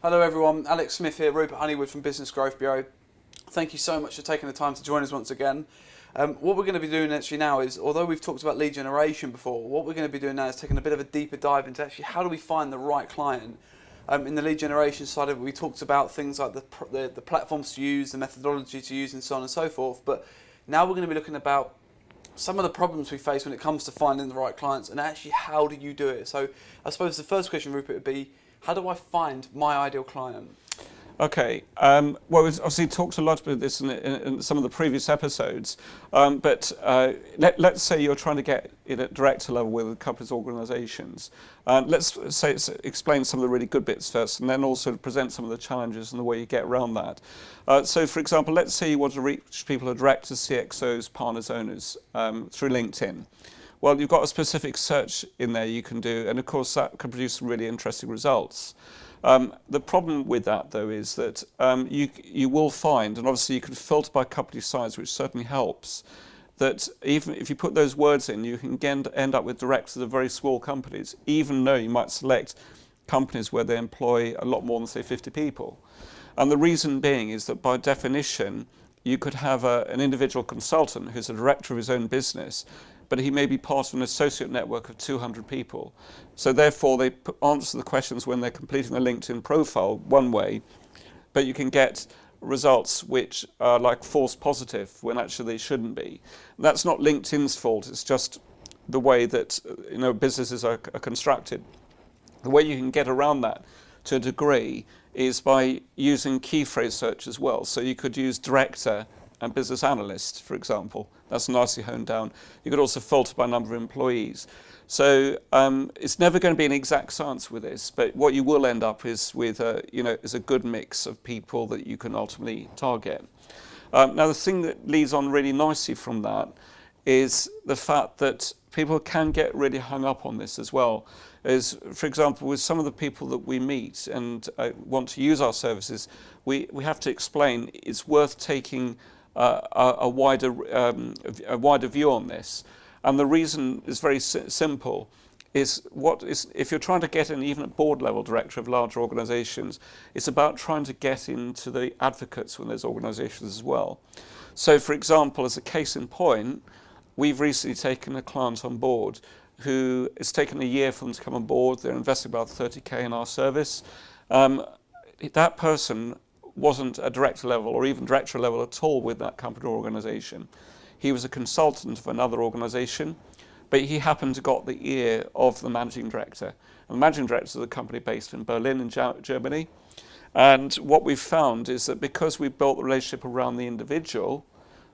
Hello everyone, Alex Smith here, Rupert Honeywood from Biz-Growth Bureau. Thank you so much for taking the time to join us once again. What we're going to be doing actually now is, although we've talked about lead generation before, what we're going to be doing now is taking a bit of a deeper dive into actually how do we find the right client. In the lead generation side of it, we talked about things like the platforms to use, the methodology to use, and so on and so forth. But now we're going to be looking about some of the problems we face when it comes to finding the right clients, and actually how do you do it. So I suppose the first question, Rupert, would be, how do I find my ideal client? Okay. Well, we've obviously talked a lot about this in some of the previous episodes, but let's say you're trying to get in at director level with a couple of organisations. Let's say explain some of the really good bits first, and then also present some of the challenges and the way you get around that. So, for example, let's say you want to reach people who are directors, CXOs, partners, owners through LinkedIn. Well, you've got a specific search in there you can do, and of course that can produce some really interesting results. The problem with that, though, is that you will find, and obviously you can filter by company size, which certainly helps, that even if you put those words in, you can end up with directors of very small companies, even though you might select companies where they employ a lot more than, say, 50 people. And the reason being is that by definition, you could have an individual consultant who's a director of his own business, but he may be part of an associate network of 200 people. So therefore, they answer the questions when they're completing a LinkedIn profile one way, but you can get results which are like false positive when actually they shouldn't be. And that's not LinkedIn's fault, it's just the way that businesses are constructed. The way you can get around that to a degree is by using key phrase search as well. So you could use director and business analyst, for example. That's nicely honed down. You could also filter by number of employees. So it's never going to be an exact science with this, but what you will end up is with is a good mix of people that you can ultimately target. Now the thing that leads on really nicely from that is the fact that people can get really hung up on this as well. Is, for example, with some of the people that we meet and want to use our services, we have to explain it's worth taking a wider view on this. And the reason is very simple, is if you're trying to get in even at board level director of larger organisations, it's about trying to get into the advocates within those organisations as well. So for example, as a case in point, we've recently taken a client on board who it's taken a year for them to come on board. They're investing about 30k in our service. That person wasn't a director level or even director level at all with that company or organisation. He was a consultant of another organisation, but he happened to got the ear of the managing director. And the managing director is a company based in Berlin in Germany. And what we've found is that because we built the relationship around the individual,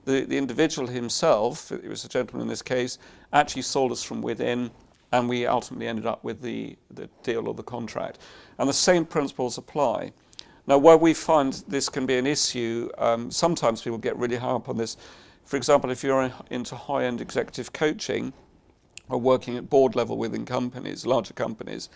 the individual himself, it was a gentleman in this case, actually sold us from within, and we ultimately ended up with the deal or the contract. And the same principles apply. Now, where we find this can be an issue, sometimes people get really hung up on this. For example, if you're into high-end executive coaching or working at board level within companies, larger companies,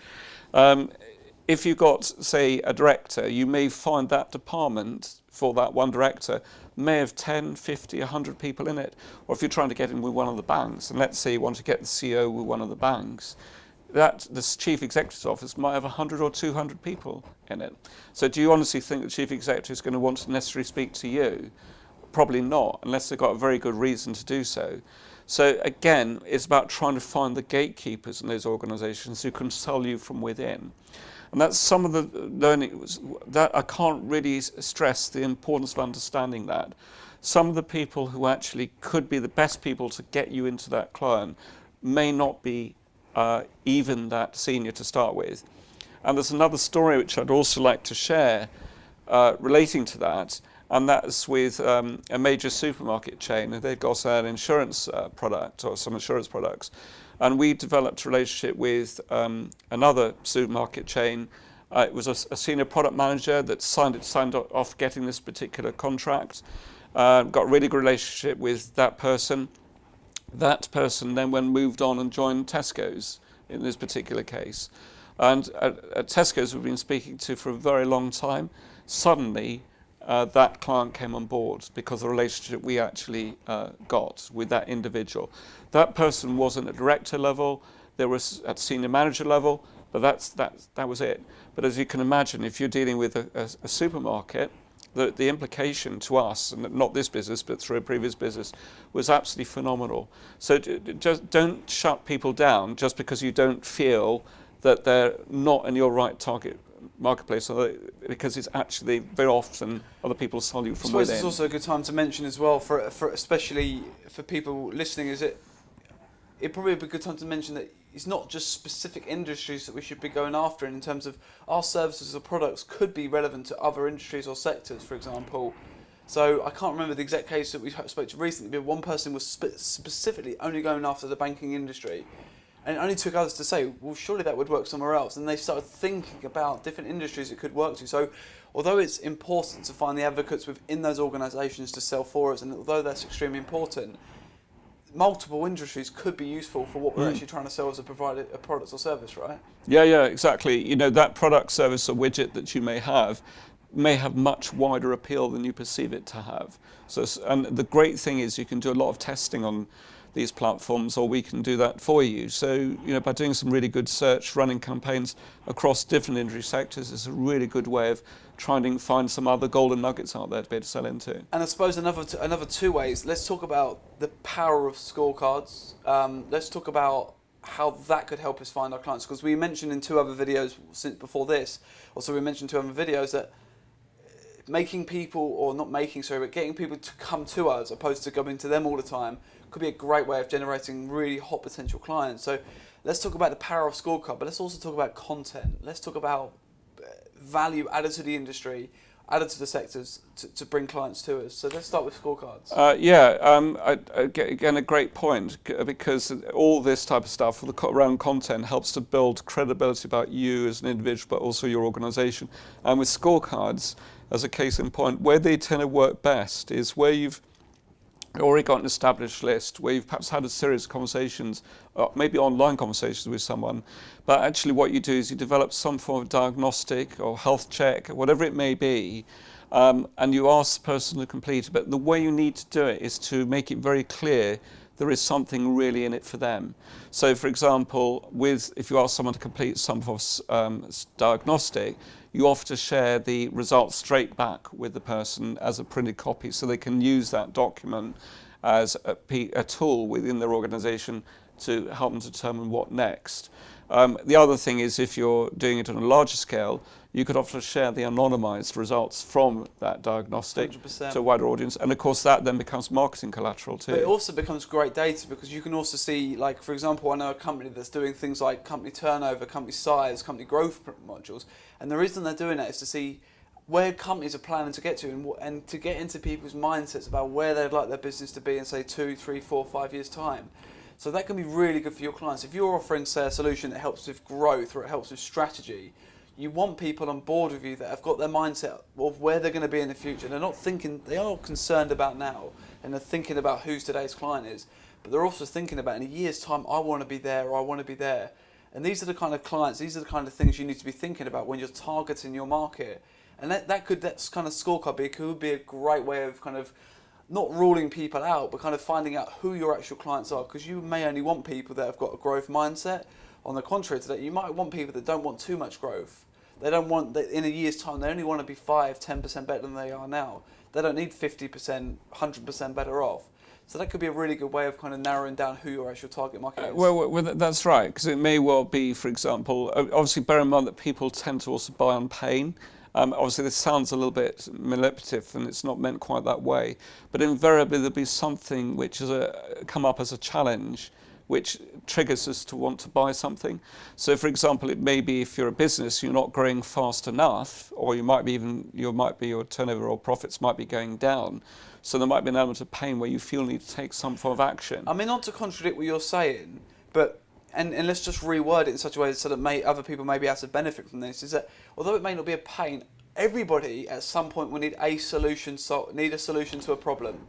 if you've got, say, a director, you may find that department for that one director may have 10, 50, 100 people in it. Or if you're trying to get in with one of the banks, and let's say you want to get the CEO with one of the banks, this chief executive's office might have 100 or 200 people in it. So do you honestly think the chief executive is going to want to necessarily speak to you? Probably not, unless they've got a very good reason to do so. So again, it's about trying to find the gatekeepers in those organisations who can sell you from within. And that's some of the learning that I can't really stress the importance of understanding that. Some of the people who actually could be the best people to get you into that client may not be even that senior to start with. And there's another story which I'd also like to share relating to that, and that's with a major supermarket chain. They've got an insurance product or some insurance products. And we developed a relationship with another supermarket chain. It was a senior product manager that signed off getting this particular contract. Got a really good relationship with that person. That person then moved on and joined Tesco's in this particular case. And at Tesco's we've been speaking to for a very long time. Suddenly, that client came on board because of the relationship we actually got with that individual. That person wasn't at director level, they were at senior manager level, but that was it. But as you can imagine, if you're dealing with a supermarket, the implication to us, and not this business, but through a previous business, was absolutely phenomenal. So just don't shut people down just because you don't feel that they're not in your right target marketplace, because it's actually very often other people sell you from within. It's also a good time to mention as well, for especially for people listening, is it probably be a good time to mention that it's not just specific industries that we should be going after in terms of our services or products could be relevant to other industries or sectors, for example. So I can't remember the exact case that we spoke to recently, but one person was specifically only going after the banking industry. And it only took others to say, well, surely that would work somewhere else. And they started thinking about different industries it could work to. So although it's important to find the advocates within those organisations to sell for us, and although that's extremely important, multiple industries could be useful for what we're actually trying to sell as a product or service, right? Yeah, exactly. You know, that product, service or widget that you may have much wider appeal than you perceive it to have. So, and the great thing is you can do a lot of testing on these platforms, or we can do that for you. So, you know, by doing some really good search, running campaigns across different industry sectors is a really good way of trying to find some other golden nuggets out there to be able to sell into. And I suppose another two ways. Let's talk about the power of scorecards. Let's talk about how that could help us find our clients, because we mentioned in two other videos since before this, also we mentioned two other videos that getting people to come to us opposed to going to them all the time could be a great way of generating really hot potential clients. So let's talk about the power of scorecard, but let's also talk about content. Let's talk about value added to the industry, added to the sectors to bring clients to us. So let's start with scorecards. Again, a great point, because all this type of stuff around content helps to build credibility about you as an individual, but also your organisation. And with scorecards, as a case in point, where they tend to work best is where you've already got an established list, where you've perhaps had a series of conversations, maybe online conversations with someone, but actually what you do is you develop some form of diagnostic or health check, whatever it may be, and you ask the person to complete it. But the way you need to do it is to make it very clear there is something really in it for them. So, for example, if you ask someone to complete some form of diagnostic, you often share the results straight back with the person as a printed copy, so they can use that document as a tool within their organisation to help them determine what next. The other thing is, if you're doing it on a larger scale, you could often share the anonymised results from that diagnostic 100%. to a wider audience, and of course that then becomes marketing collateral too. But it also becomes great data, because you can also see, like, for example, I know a company that's doing things like company turnover, company size, company growth modules, and the reason they're doing that is to see where companies are planning to get to, and to get into people's mindsets about where they'd like their business to be in, say, 2, 3, 4, 5 years' time. So that can be really good for your clients. If you're offering, say, a solution that helps with growth or it helps with strategy, you want people on board with you that have got their mindset of where they're going to be in the future. They're not thinking, they are concerned about now, and they're thinking about who today's client is, but they're also thinking about, in a year's time, I want to be there, or I want to be there. And these are the kind of clients, these are the kind of things you need to be thinking about when you're targeting your market. And that's kind of scorecard could be a great way of kind of not ruling people out, but kind of finding out who your actual clients are, because you may only want people that have got a growth mindset. On the contrary to that, you might want people that don't want too much growth. They don't want that in a year's time. They only want to be 5-10% better than they are now. They don't need 50%, 100% better off. So that could be a really good way of kind of narrowing down who your actual target market is. Well, that's right, because it may well be, for example, obviously bear in mind that people tend to also buy on pain. Obviously this sounds a little bit manipulative, and it's not meant quite that way, but invariably there'll be something which has come up as a challenge which triggers us to want to buy something. So, for example, it may be if you're a business, you're not growing fast enough, or your turnover or profits might be going down. So there might be an element of pain where you feel you need to take some form of action. I mean, not to contradict what you're saying, but and let's just reword it in such a way so that other people may be able to benefit from this. Is that although it may not be a pain, everybody at some point will need a solution to a problem.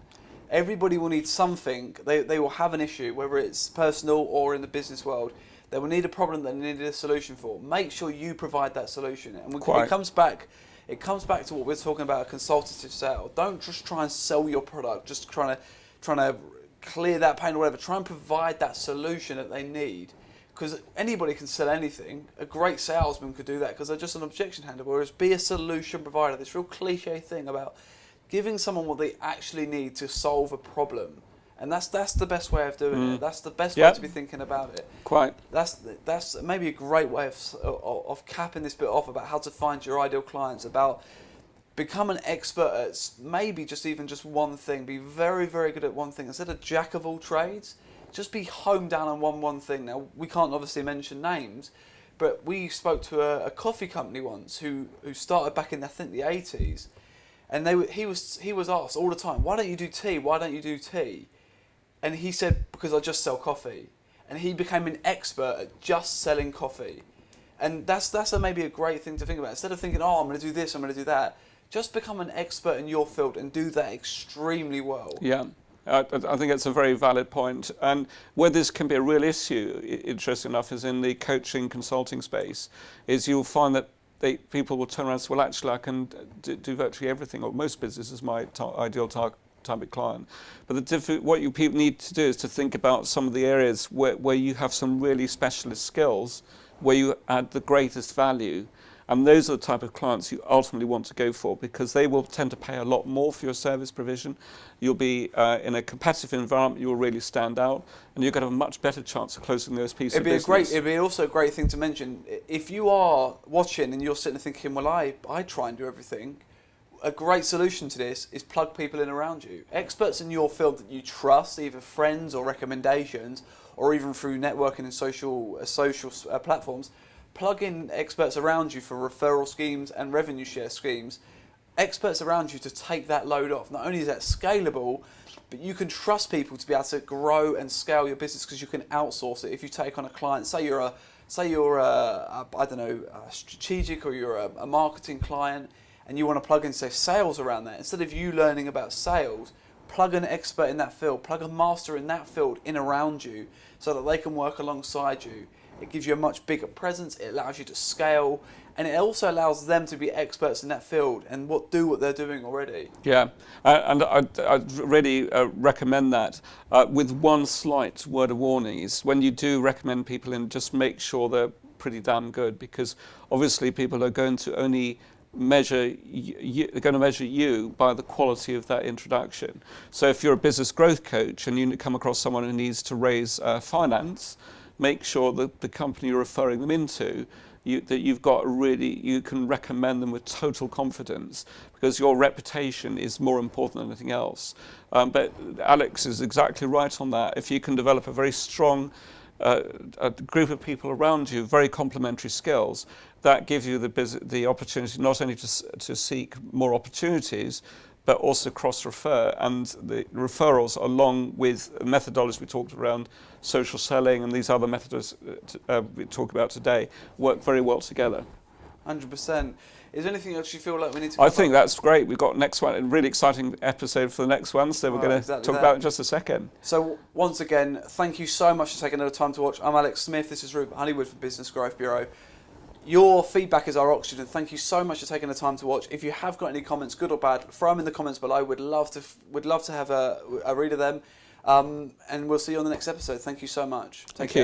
Everybody will need something. They will have an issue, whether it's personal or in the business world. They will need a problem that they need a solution for. Make sure you provide that solution. And it comes back to what we're talking about, a consultative sale. Don't just try and sell your product, just trying to clear that pain or whatever. Try and provide that solution that they need. because anybody can sell anything. A great salesman could do that because they're just an objection handler. Whereas be a solution provider, this real cliche thing about giving someone what they actually need to solve a problem. And that's the best way of doing it. That's the best way to be thinking about it. Quite. That's maybe a great way of capping this bit off about how to find your ideal clients, about become an expert at maybe just one thing. Be very, very good at one thing. Instead of jack of all trades, just be honed down on one thing. Now, we can't obviously mention names, but we spoke to a coffee company once who started back in, I think, the 80s. And he was asked all the time, why don't you do tea? Why don't you do tea? And he said, because I just sell coffee. And he became an expert at just selling coffee. And that's maybe a great thing to think about. Instead of thinking, oh, I'm going to do this, I'm going to do that, just become an expert in your field and do that extremely well. Yeah. I think it's a very valid point. And where this can be a real issue, interesting enough, is in the coaching consulting space, is you'll find that people will turn around and say, well, actually, I can do virtually everything, or most businesses, my ideal target client. But what you people need to do is to think about some of the areas where you have some really specialist skills, where you add the greatest value. And those are the type of clients you ultimately want to go for, because they will tend to pay a lot more for your service provision. You'll be in a competitive environment, you'll really stand out, and you're going to have a much better chance of closing those pieces of business. It'd be also a great thing to mention. If you are watching and you're sitting there thinking, well, I try and do everything, a great solution to this is plug people in around you. Experts in your field that you trust, either friends or recommendations, or even through networking and social platforms. Plug in experts around you for referral schemes and revenue share schemes. Experts around you to take that load off. Not only is that scalable, but you can trust people to be able to grow and scale your business because you can outsource it. If you take on a client, say you're a strategic, or you're a marketing client, and you want to plug in, say, sales around that. Instead of you learning about sales, plug an expert in that field, plug a master in that field in around you so that they can work alongside you. It gives you a much bigger presence, it allows you to scale, and it also allows them to be experts in that field and do what they're doing already. Yeah, and I'd really recommend that. With one slight word of warning is when you do recommend people in, just make sure they're pretty damn good, because obviously people are going to only measure you by the quality of that introduction. So if you're a business growth coach and you come across someone who needs to raise finance, make sure that the company you're referring them into, you can recommend them with total confidence, because your reputation is more important than anything else. But Alex is exactly right on that. If you can develop a very strong a group of people around you, very complementary skills, that gives you the opportunity not only to seek more opportunities, but also cross-refer, and the referrals, along with methodologies we talked around, social selling and these other methods we talk about today, work very well together. 100%. Is there anything else you feel like we need to cover? I think that's great. We've got next one, a really exciting episode for the next one, so we're going to talk about it in just a second. So once again, thank you so much for taking the time to watch. I'm Alex Smith, this is Rupert Honeywood from Business Growth Bureau. Your feedback is our oxygen. Thank you so much for taking the time to watch. If you have got any comments, good or bad, throw them in the comments below. We'd love to have a read of them. And we'll see you on the next episode. Thank you so much. Take care.